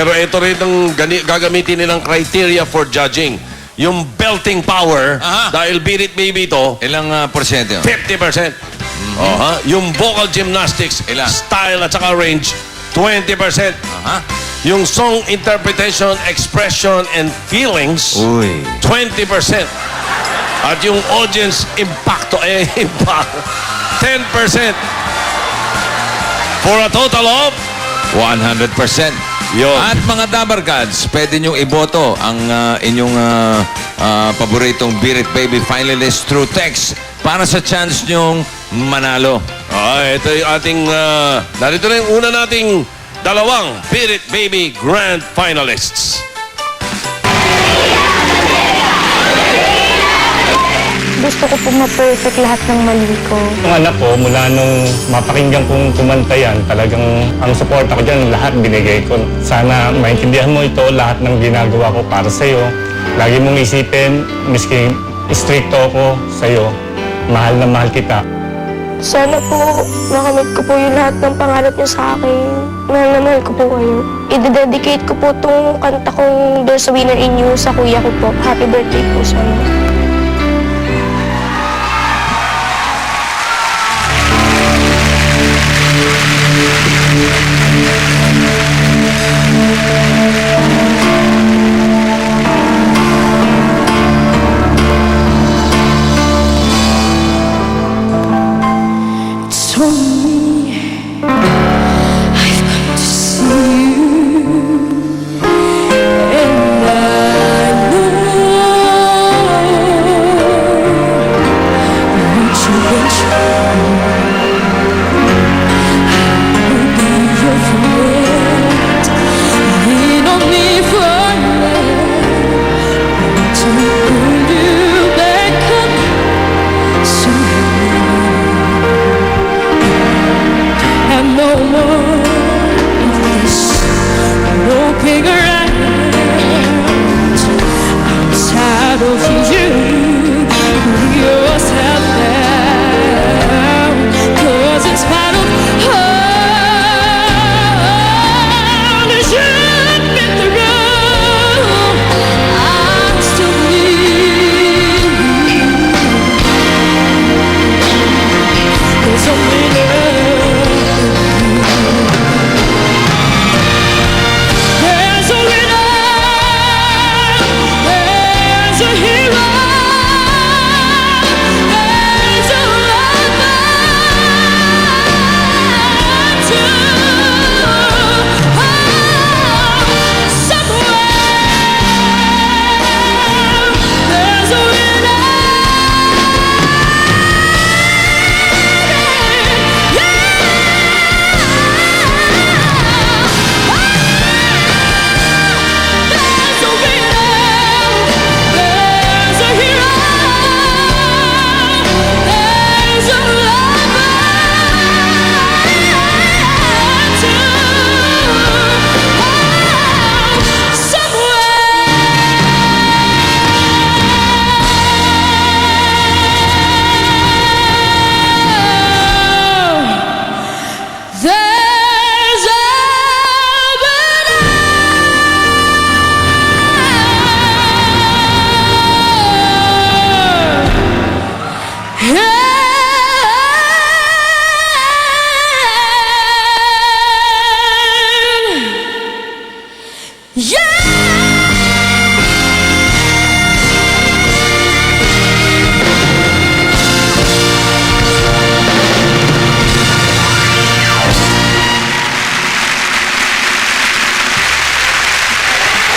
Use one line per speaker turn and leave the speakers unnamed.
Pero ito rin ang gagamitin nilang criteria for judging. Yung belting power,
Aha.
dahil Beat It Baby ito,
Ilang porsyento yun?
50%. Yung vocal gymnastics,
Ilan?
style at saka range, 20%.
Aha.
Yung song interpretation, expression, and feelings,
Uy.
20%. At yung audience impacto, impact, 10%. For a total of
100%.
Yun.
At mga Dabar Gods, pwede niyong iboto ang inyong paboritong Beat It Baby finalist through text para sa chance niyong manalo.
ito yung ating, narito na yung una nating dalawang Beat It Baby Grand Finalists.
Gusto ko po ma-perfect lahat ng mali ko.
Ang anak ko, mula nung mapakinggan kong kumanta yan, talagang ang support ako dyan, lahat binigay ko. Sana maintindihan mo ito, lahat ng ginagawa ko para sa'yo. Lagi mong isipin, miski stricto ako sa'yo, mahal na mahal kita.
Sana po makamit ko po yung lahat ng pangarap niyo sa akin. Mahal na mahal ko po kayo. I-dedicate ko po itong kanta kong There's a Winner in You sa kuya ko po. Happy birthday po sa inyo.